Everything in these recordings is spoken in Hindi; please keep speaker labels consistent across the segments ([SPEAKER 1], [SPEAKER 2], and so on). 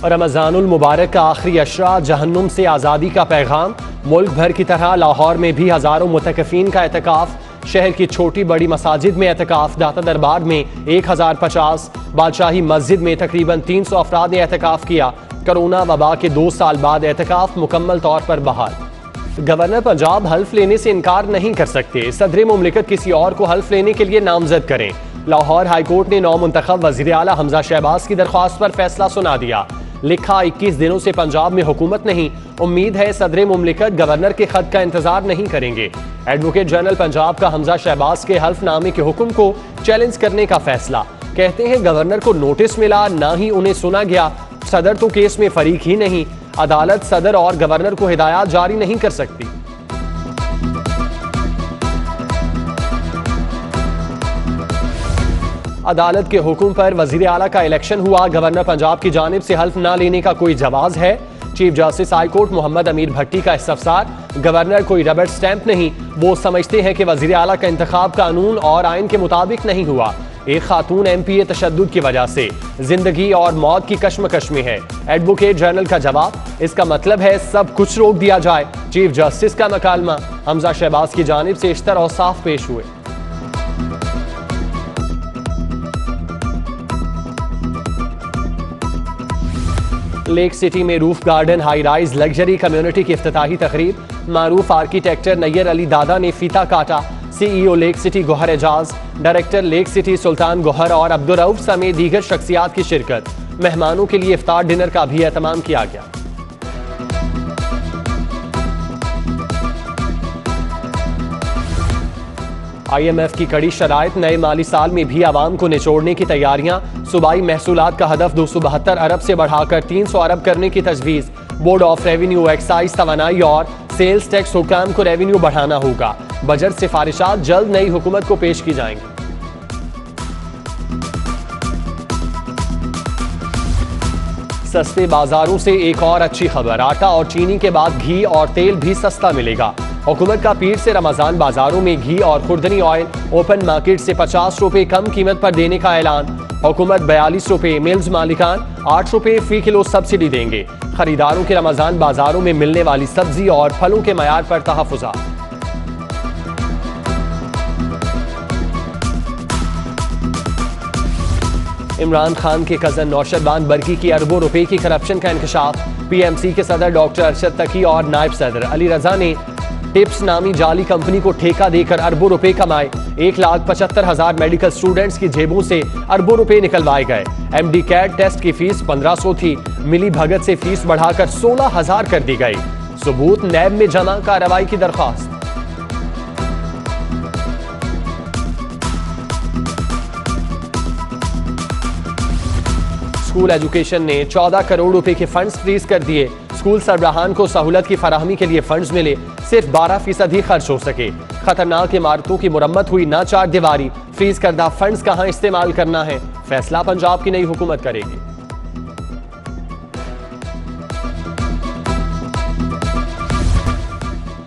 [SPEAKER 1] रमज़ानुल मुबारक का आखिरी अशरा, जहन्नुम से आज़ादी का पैगाम। मुल्क भर की तरह लाहौर में भी हज़ारों मुतकफ़ीन का एतकाफ़। शहर की छोटी बड़ी मसाजिद में एतकाफ़। दाता दरबार में 1050, बादशाही मस्जिद में तकरीबन 300 अफराद ने एतकाफ़ किया। कोरोना वबा के 2 साल बाद एतकाफ़ मुकम्मल तौर पर बहाल। गवर्नर पंजाब हल्फ लेने से इनकार नहीं कर सकते। सदर मुमलिकत किसी और को हल्फ लेने के लिए नामजद करें। लाहौर हाईकोर्ट ने नौमुंतखब वज़ीर आला हमजा शहबाज की दरख्वास्त पर फैसला सुना दिया। लिखा, 21 दिनों से पंजाब में हुकूमत नहीं, उम्मीद है सदर मुमलिकत गवर्नर के खत का इंतजार नहीं करेंगे। एडवोकेट जनरल पंजाब का हमजा शहबाज के हल्फनामे के हुक्म को चैलेंज करने का फैसला। कहते हैं गवर्नर को नोटिस मिला, ना ही उन्हें सुना गया। सदर तो केस में फरीक ही नहीं। अदालत सदर और गवर्नर को हिदायत जारी नहीं कर सकती। अदालत के हुक्म पर वजीर आला का इलेक्शन हुआ। गवर्नर पंजाब की जानिब से हल्फ न लेने का कोई जवाज है? Chief justice high court Mohammad Amir Bhatti का इस्तफसार। गवर्नर कोई रबर स्टैंप नहीं, वो समझते हैं कि वजीर आला का इंतखाब कानून और आइन के मुताबिक नहीं हुआ। एक खातून MP तशद्दुद की वजह से जिंदगी और मौत की कश्मकश में है। एडवोकेट जनरल का जवाब, इसका मतलब है सब कुछ रोक दिया जाए। चीफ जस्टिस का मकालमा, हमजा शहबाज की जानिब से इश्तर और साफ पेश हुए। लेक सिटी में roof garden high rise luxury community की इफ्तिताही तकरीब। मारूफ आर्किटेक्टर नैयर अली दादा ने फीता काटा। CEO lake city Gohar Ejaz, director lake city Sultan Gohar और अब्दुर्रऊफ समेत दीगर शख्सियात की शिरकत। मेहमानों के लिए इफ्तार डिनर का भी एहतमाम किया गया। IMF की कड़ी शराइत, नए माली साल में भी आवाम को निचोड़ने की तैयारियां। सूबाई महसूलात का हदफ 272 अरब से बढ़ाकर 300 अरब करने की तजवीज़। बोर्ड ऑफ रेवेन्यू, एक्साइज, तवानाई और सेल्स टैक्स हुकाम को रेवेन्यू बढ़ाना होगा। बजट सिफारिशात जल्द नई हुकूमत को पेश की जाएंगी। सस्ते बाजारों से एक और अच्छी खबर, आटा और चीनी के बाद घी और तेल भी सस्ता मिलेगा। हुकूमत का पीर से रमजान बाजारों में घी और खुर्दनी ऑयल ओपन मार्केट से 50 रुपए कम कीमत पर देने का ऐलान। हुकूमत 42 रुपए, मिल्स मालिकान 8 रुपए फी किलो सब्सिडी देंगे। खरीदारों के रमजान बाजारों में मिलने वाली सब्जी और फलों के मयार पर तहफ़्फ़ुज़ात। इमरान खान के कजन नौशद बान बर्की की अरबों रुपए की करप्शन का इंकशाफ। PMC के सदर डॉक्टर अरशद तकी और नायब सदर अली रजा ने टिप्स नामी जाली कंपनी को ठेका देकर अरबों रुपए कमाए। 1,75,000 मेडिकल स्टूडेंट्स की जेबों से अरबों रुपए निकलवाए गए। MD कैट टेस्ट की फीस 1500 थी, मिली भगत से फीस बढ़ाकर 16,000 कर दी गई। सबूत नैब में जमा, कार्रवाई की दरख्वास्त। स्कूल एजुकेशन ने 14 करोड़ रुपए के फंड्स फ्रीज कर दिए। स्कूल सरबराहान को सहूलत की फराहमी के लिए फंड्स मिले, सिर्फ 12% ही खर्च हो सके। खतरनाक इमारतों की मुरम्मत हुई, ना चार दीवारी। फ्रीज करदा फंड्स कहां इस्तेमाल करना है, फैसला पंजाब की नई हुकूमत करेगी।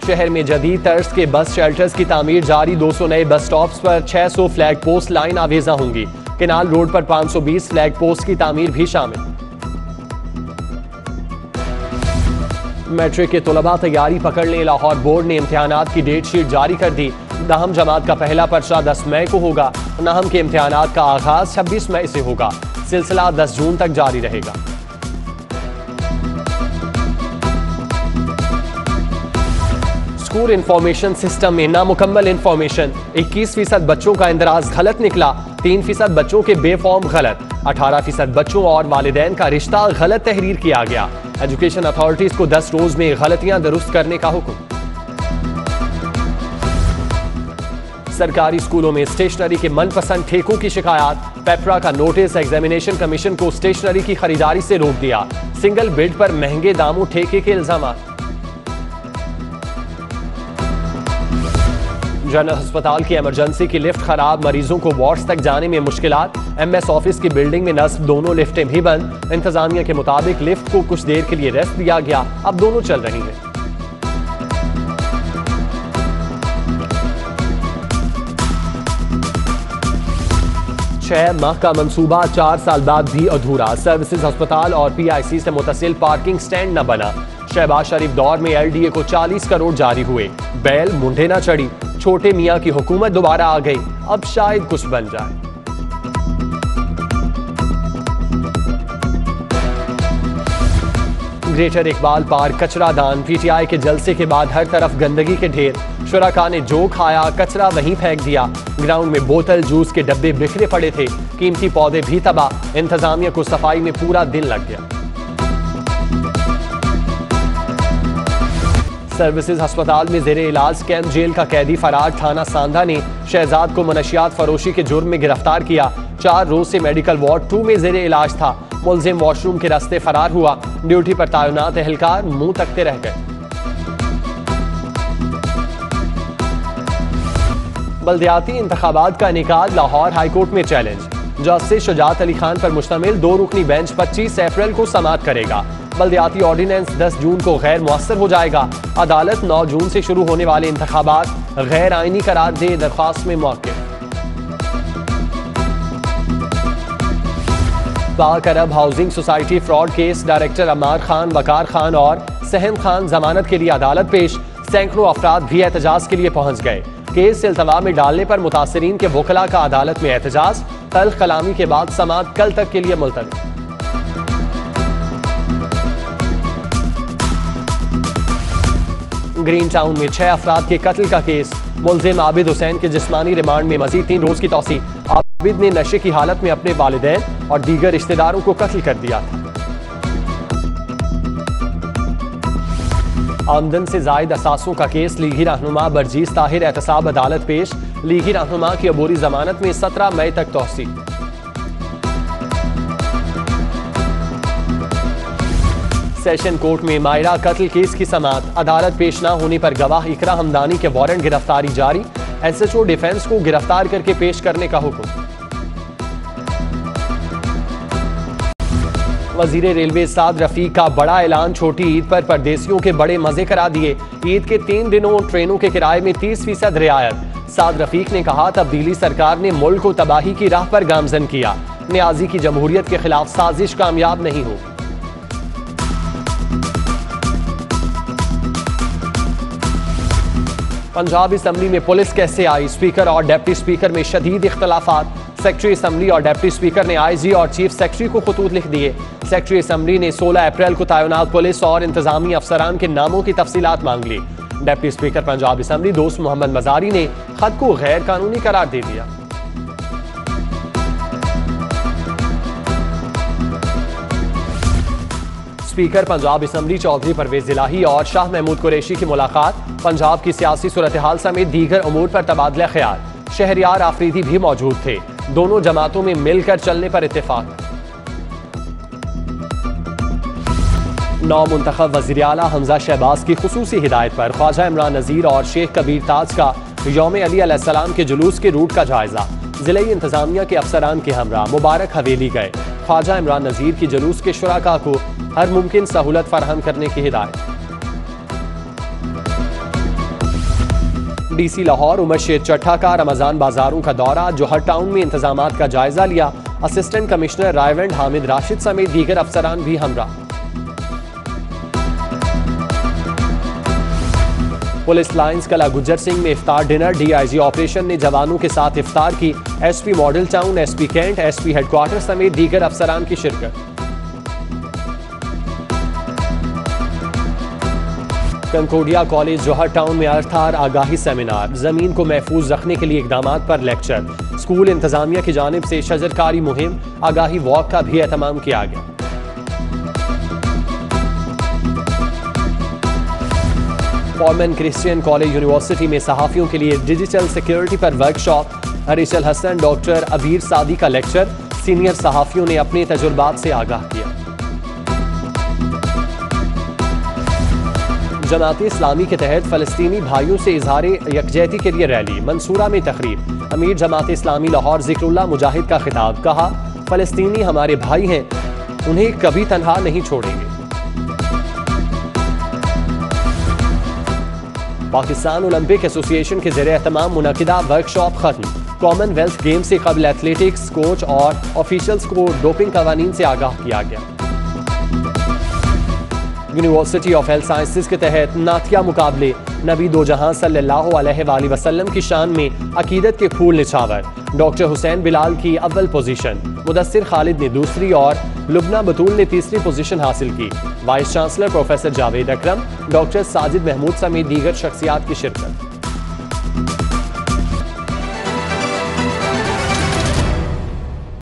[SPEAKER 1] शहर में जदीद तर्ज के बस शेल्टर्स की तामीर जारी। 200 नए बस स्टॉप्स पर 600 फ्लैग पोस्ट लाइन आवेजा होंगी। केनाल रोड पर 520 फ्लैग पोस्ट की तामीर भी शामिल। मैट्रिक के तुलबा तैयारी पकड़ लें। लाहौर बोर्ड ने इम्तिहानात की डेट शीट जारी कर दी। नाहम जमात का पहला पर्चा 10 मई को होगा। नाहम के इम्तिहानात का आगाज 26 मई से होगा। सिलसिला 10 जून तक जारी रहेगा। स्कूल इंफॉर्मेशन सिस्टम में नामुकम्मल इंफॉर्मेशन। 21% बच्चों का इंदराज गलत निकला। 3% बच्चों के बेफॉर्म गलत। 18% बच्चों और वालिदैन का रिश्ता गलत तहरीर किया गया। एजुकेशन अथॉरिटीज को 10 रोज में गलतियां दुरुस्त करने का हुक्म। सरकारी स्कूलों में स्टेशनरी के मनपसंद ठेकों की शिकायत। पेपरा का नोटिस एग्जामिनेशन कमीशन को स्टेशनरी की खरीदारी से रोक दिया। सिंगल बिड पर महंगे दामों ठेके के इल्जाम। जनरल अस्पताल की इमरजेंसी की लिफ्ट खराब, मरीजों को वार्ड्स तक जाने में मुश्किलात। MS ऑफिस की बिल्डिंग में नस्ब, दोनों लिफ्टें भी बंद। इंतजामिया के मुताबिक लिफ्ट को कुछ देर के लिए रेस्ट दिया गया, अब दोनों चल रही हैं। 6 माह का मंसूबा 4 साल बाद भी अधूरा। सर्विसेज अस्पताल और PIC से मुतसिल पार्किंग स्टैंड न बना। शहबाज शरीफ दौर में LDA को 40 करोड़ जारी हुए। बैल मुंडे न चढ़ी। छोटे मियां की हुकूमत दोबारा आ गई, अब शायद कुछ बन जाए। ग्रेटर इकबाल पार्क कचरा दान। PTI के जलसे के बाद हर तरफ गंदगी के ढेर। शुरका ने जो खाया कचरा वहीं फेंक दिया। ग्राउंड में बोतल जूस के डब्बे बिखरे पड़े थे। कीमती पौधे भी तबाह। इंतजामिया को सफाई में पूरा दिन लग गया। सर्विसेज अस्पताल में जेरे इलाज कैंप जेल का कैदी फरार। थाना सांधा ने शहजाद को मनशियात फरोशी के जुर्म में गिरफ्तार किया। 4 रोज से मेडिकल वार्ड 2 में जेरे इलाज था। मुलजिम वॉशरूम के रास्ते फरार हुआ। ड्यूटी पर तैनात एहलकार मुंह तकते रह गए। बल्दियाती इंतखाबात का इनेकाद। लाहौर हाईकोर्ट में चैलेंज। जस्टिस शुजात अली खान पर मुश्तमिल 2 रुकनी बेंच 25 अप्रैल को समाअत करेगा। बल्दियाती ऑर्डिनेंस 10 जून को गैर मुअस्सर हो जाएगा। अदालत 9 जून से शुरू होने वाले इंतखाबात गैर आईनी करार दे। दरख्वास्त में मौके। Pak Arab housing society fraud case. Director Amar Khan, Waqar Khan और सहम खान जमानत के लिए अदालत पेश। सैकड़ों अफराद भी एहतजाज के लिए पहुंच गए। केस इल्तवा में डालने पर मुतासरीन के वकला का अदालत में एहतजाज। तल्ख कलामी के बाद समाअत कल तक के लिए मुलतवी। ग्रीन टाउन में 6 अफराद के कत्ल का केस। मुलजिम आबिद हुसैन के जिस्मानी रिमांड में मजीद 3 रोज की तौसी। आबिद ने नशे की हालत में अपने वालिदैन और दीगर रिश्तेदारों को कत्ल कर दिया था। आमदन से जायद असासों का केस। लीगी रहनुमा बरजीस ताहिर एहतसाब अदालत पेश। लीगी रहनुमा की अबूरी जमानत में 17 मई तक तौसी। सेशन कोर्ट में मायरा कत्ल केस की समाअत। अदालत पेश न होने पर गवाह इकरा हमदानी के वारंट गिरफ्तारी जारी। SHO डिफेंस को गिरफ्तार करके पेश करने का हुक्म। वजीर रेलवे साद रफीक का बड़ा ऐलान। छोटी ईद पर परदेसियों के बड़े मजे करा दिए। ईद के 3 दिनों ट्रेनों के किराए में 30% रियायत। साद रफीक ने कहा, तब्दीली सरकार ने मुल्क को तबाही की राह पर गामजन किया। न्याजी की जमहूरियत के खिलाफ साजिश कामयाब नहीं हो। पंजाब असम्बली में पुलिस कैसे आई। स्पीकर और डिप्टी स्पीकर में शदीद इख्तलाफात। सेक्रेटरी असम्बली और डिप्टी स्पीकर ने IG और चीफ सेक्रेटरी को खतूत लिख दिए। सेक्रेटरी असम्बली ने 16 अप्रैल को तैनात पुलिस और इंतजामी अफसरान के नामों की तफसीलात मांग ली। डिप्टी स्पीकर पंजाब असम्बली दोस्त मोहम्मद मजारी ने खत को गैर कानूनी करार दे दिया। स्पीकर पंजाब असम्बली चौधरी परवेज इलाही और शाह महमूद कुरैशी की मुलाकात। पंजाब की सियासी सूरत हाल समेत दीगर अमूर पर तबादला ख्याल। शहरियार आफरीदी भी मौजूद थे। दोनों जमातों में मिलकर चलने पर इत्तेफाक। नौ मुंतखब वज़ीर आला हमजा शहबाज की खुसूसी हिदायत पर ख्वाजा इमरान नज़ीर और शेख कबीर ताज का यौम अली अलैहिस्सलाम के जुलूस के रूट का जायजा। जिले इंतजामिया के अफसरान के हमरा मुबारक हवेली गए। ख्वाजा इमरान नज़ीर की जुलूस के शुराका को हर मुमकिन सहूलत फराहम करने की हिदायत। DC लाहौर उमर शेर चट्ठा का रमजान बाजारों का दौरा। जोहर टाउन में इंतजामात का जायजा लिया। असिस्टेंट कमिश्नर रायवेंड हामिद राशिद समेत दीगर अफसरान भी हमरा। पुलिस लाइन्स कला गुज्जर सिंह में इफ्तार डिनर। DIG ऑपरेशन ने जवानों के साथ इफ्तार की। SP model town, SP cantt, SP headquarter समेत दीगर अफसरान की शिरकत। कंकोडिया कॉलेज जोहर टाउन में अर्थार आगाही सेमिनार। जमीन को महफूज रखने के लिए इकदामात पर लेक्चर। स्कूल इंतजामिया की जानिब से शजरकारी मुहिम आगाही वॉक का भी एहतमाम किया गया। फॉर्मन क्रिश्चियन कॉलेज यूनिवर्सिटी में सहाफियों के लिए डिजिटल सिक्योरिटी पर वर्कशॉप। हरीशल हसन, डॉक्टर अबीर सादी का लेक्चर। सीनियर सहाफियों ने अपने तजुर्बात से आगाह किया। जमात इस्लामी के तहत फ़लस्तीनी भाइयों से इजहार यकजहती के लिए रैली। मंसूरा में तकरीब। अमीर जमात इस्लामी लाहौर ज़िक्रुल्लाह मुजाहिद का खिताब। कहा, फ़लस्तीनी हमारे भाई हैं, उन्हें कभी तन्हा नहीं छोड़ेंगे। पाकिस्तान ओलंपिक एसोसिएशन के ज़रिए एहतमाम मुनक़िदा वर्कशॉप खत्म। कॉमनवेल्थ गेम से कबल एथलेटिक्स कोच और ऑफिशियल्स को डोपिंग कवानीन से आगाह किया गया। यूनिवर्सिटी ऑफ हेल्थ साइंसेज के तहत नातिया मुकाबले नबी दो जहां सल्लल्लाहु अलैहि वसल्लम की शान में अकीदत के फूल निछावर। डॉक्टर हुसैन बिलाल की अव्वल पोजीशन, मुदस्सिर खालिद ने दूसरी और लुबना बतूल ने तीसरी पोजीशन हासिल की। वाइस चांसलर प्रोफेसर जावेद अकरम, डॉक्टर साजिद महमूद समेत दीगर शख्सियात की शिरकत।